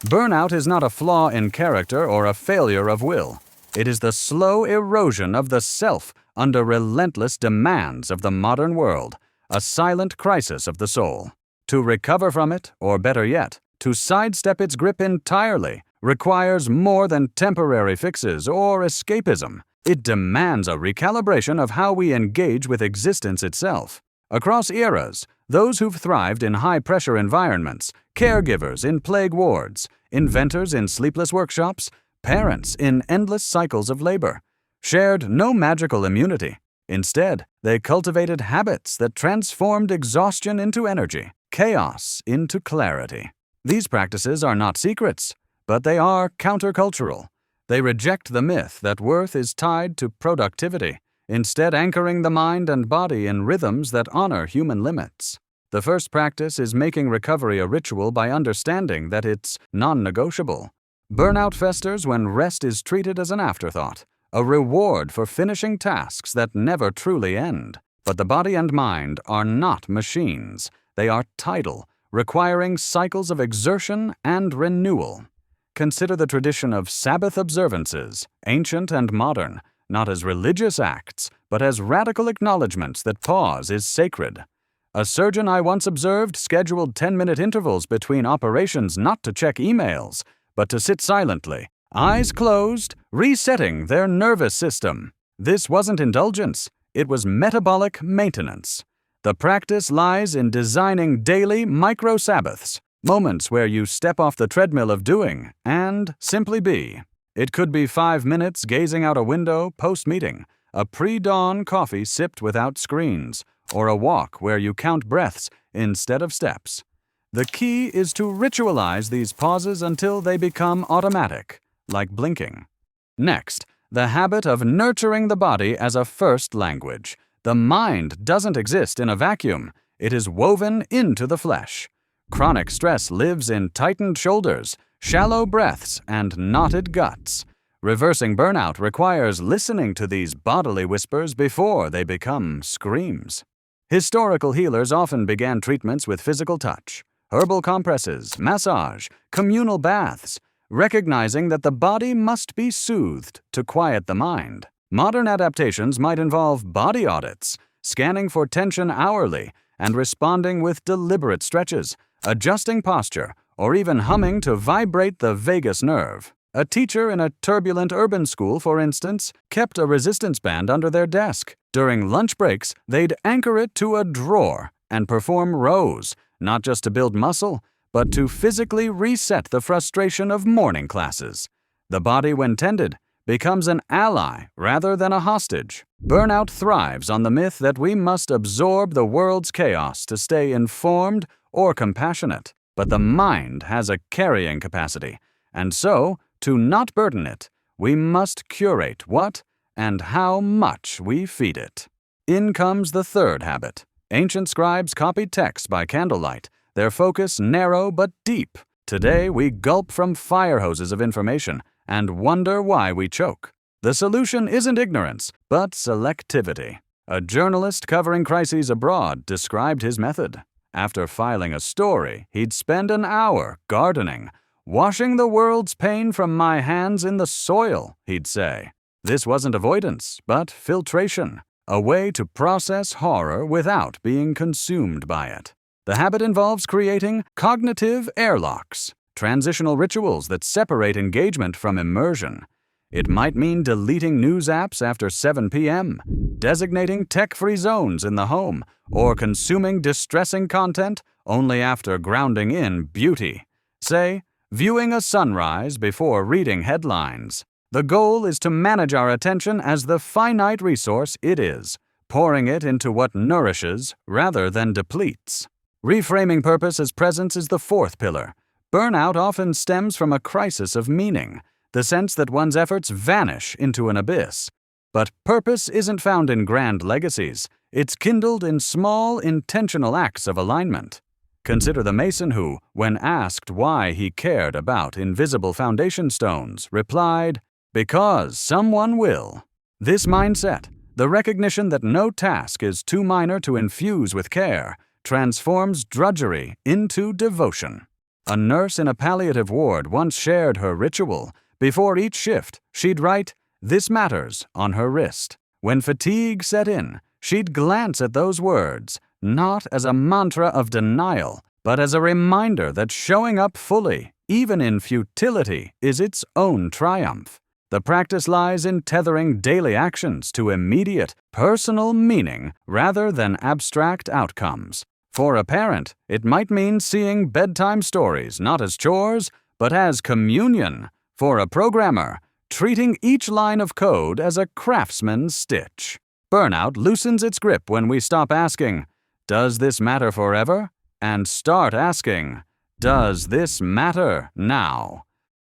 Burnout is not a flaw in character or a failure of will. It is the slow erosion of the self under relentless demands of the modern world, a silent crisis of the soul. To recover from it, or better yet, to sidestep its grip entirely, requires more than temporary fixes or escapism. It demands a recalibration of how we engage with existence itself. Across eras, those who've thrived in high-pressure environments, caregivers in plague wards, inventors in sleepless workshops, parents in endless cycles of labor, shared no magical immunity. Instead, they cultivated habits that transformed exhaustion into energy, chaos into clarity. These practices are not secrets, but they are countercultural. They reject the myth that worth is tied to productivity, instead anchoring the mind and body in rhythms that honor human limits. The first practice is making recovery a ritual by understanding that it's non-negotiable. Burnout festers when rest is treated as an afterthought, a reward for finishing tasks that never truly end. But the body and mind are not machines. They are tidal, requiring cycles of exertion and renewal. Consider the tradition of Sabbath observances, ancient and modern, not as religious acts, but as radical acknowledgments that pause is sacred. A surgeon I once observed scheduled 10-minute intervals between operations not to check emails, but to sit silently, eyes closed, resetting their nervous system. This wasn't indulgence, it was metabolic maintenance. The practice lies in designing daily micro-Sabbaths, moments where you step off the treadmill of doing and simply be. It could be 5 minutes gazing out a window post-meeting, a pre-dawn coffee sipped without screens, or a walk where you count breaths instead of steps. The key is to ritualize these pauses until they become automatic, like blinking. Next, the habit of nurturing the body as a first language. The mind doesn't exist in a vacuum. It is woven into the flesh. Chronic stress lives in tightened shoulders, shallow breaths, and knotted guts. Reversing burnout requires listening to these bodily whispers before they become screams. Historical healers often began treatments with physical touch, herbal compresses, massage, communal baths, recognizing that the body must be soothed to quiet the mind. Modern adaptations might involve body audits, scanning for tension hourly, and responding with deliberate stretches, adjusting posture, or even humming to vibrate the vagus nerve. A teacher in a turbulent urban school, for instance, kept a resistance band under their desk. During lunch breaks, they'd anchor it to a drawer and perform rows, not just to build muscle, but to physically reset the frustration of morning classes. The body, when tended, becomes an ally rather than a hostage. Burnout thrives on the myth that we must absorb the world's chaos to stay informed or compassionate. But the mind has a carrying capacity, and so, to not burden it, we must curate what and how much we feed it. In comes the third habit. Ancient scribes copied texts by candlelight, their focus narrow but deep. Today we gulp from fire hoses of information and wonder why we choke. The solution isn't ignorance, but selectivity. A journalist covering crises abroad described his method. After filing a story, he'd spend an hour gardening, washing the world's pain from my hands in the soil, he'd say. This wasn't avoidance, but filtration, a way to process horror without being consumed by it. The habit involves creating cognitive airlocks, transitional rituals that separate engagement from immersion. It might mean deleting news apps after 7 p.m., designating tech-free zones in the home, or consuming distressing content only after grounding in beauty. Say, viewing a sunrise before reading headlines. The goal is to manage our attention as the finite resource it is, pouring it into what nourishes rather than depletes. Reframing purpose as presence is the fourth pillar. Burnout often stems from a crisis of meaning, the sense that one's efforts vanish into an abyss. But purpose isn't found in grand legacies. It's kindled in small, intentional acts of alignment. Consider the mason who, when asked why he cared about invisible foundation stones, replied, "Because someone will." This mindset, the recognition that no task is too minor to infuse with care, transforms drudgery into devotion. A nurse in a palliative ward once shared her ritual. Before each shift, she'd write, "This matters," on her wrist. When fatigue set in, she'd glance at those words, not as a mantra of denial, but as a reminder that showing up fully, even in futility, is its own triumph. The practice lies in tethering daily actions to immediate, personal meaning rather than abstract outcomes. For a parent, it might mean seeing bedtime stories not as chores, but as communion. For a programmer, treating each line of code as a craftsman's stitch. Burnout loosens its grip when we stop asking, "Does this matter forever?" and start asking, "Does this matter now?"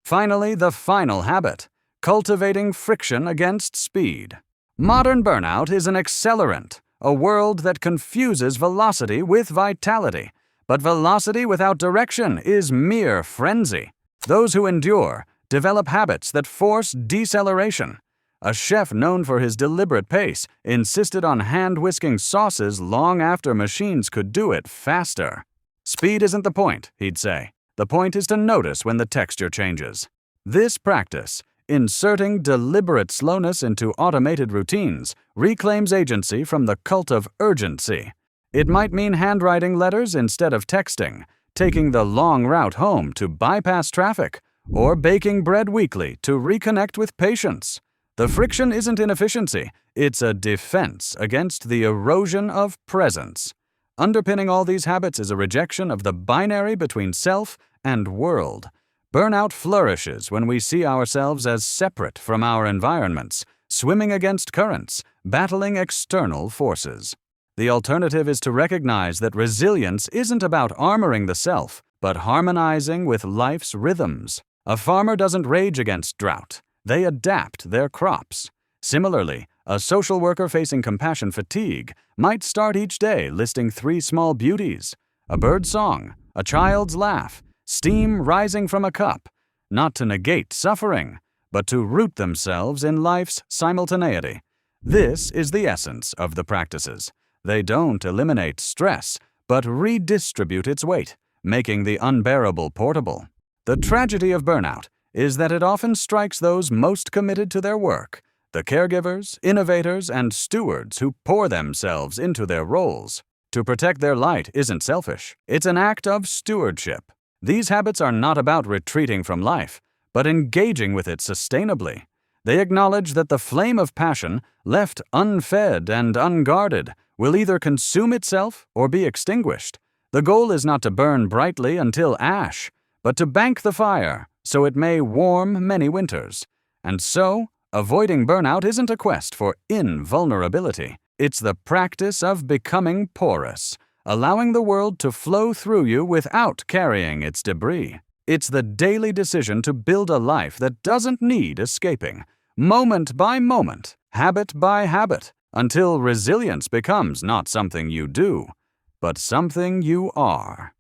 Finally, the final habit, cultivating friction against speed. Modern burnout is an accelerant, a world that confuses velocity with vitality. But velocity without direction is mere frenzy. Those who endure develop habits that force deceleration. A chef known for his deliberate pace insisted on hand-whisking sauces long after machines could do it faster. "Speed isn't the point," he'd say. "The point is to notice when the texture changes." This practice, inserting deliberate slowness into automated routines, reclaims agency from the cult of urgency. It might mean handwriting letters instead of texting, taking the long route home to bypass traffic, or baking bread weekly to reconnect with patience. The friction isn't inefficiency, it's a defense against the erosion of presence. Underpinning all these habits is a rejection of the binary between self and world. Burnout flourishes when we see ourselves as separate from our environments, swimming against currents, battling external forces. The alternative is to recognize that resilience isn't about armoring the self, but harmonizing with life's rhythms. A farmer doesn't rage against drought. They adapt their crops. Similarly, a social worker facing compassion fatigue might start each day listing 3 small beauties: a bird's song, a child's laugh, steam rising from a cup, not to negate suffering, but to root themselves in life's simultaneity. This is the essence of the practices. They don't eliminate stress, but redistribute its weight, making the unbearable portable. The tragedy of burnout is that it often strikes those most committed to their work, the caregivers, innovators, and stewards who pour themselves into their roles. To protect their light isn't selfish, it's an act of stewardship. These habits are not about retreating from life, but engaging with it sustainably. They acknowledge that the flame of passion, left unfed and unguarded, will either consume itself or be extinguished. The goal is not to burn brightly until ash, but to bank the fire so it may warm many winters. And so, avoiding burnout isn't a quest for invulnerability. It's the practice of becoming porous, allowing the world to flow through you without carrying its debris. It's the daily decision to build a life that doesn't need escaping, moment by moment, habit by habit, until resilience becomes not something you do, but something you are.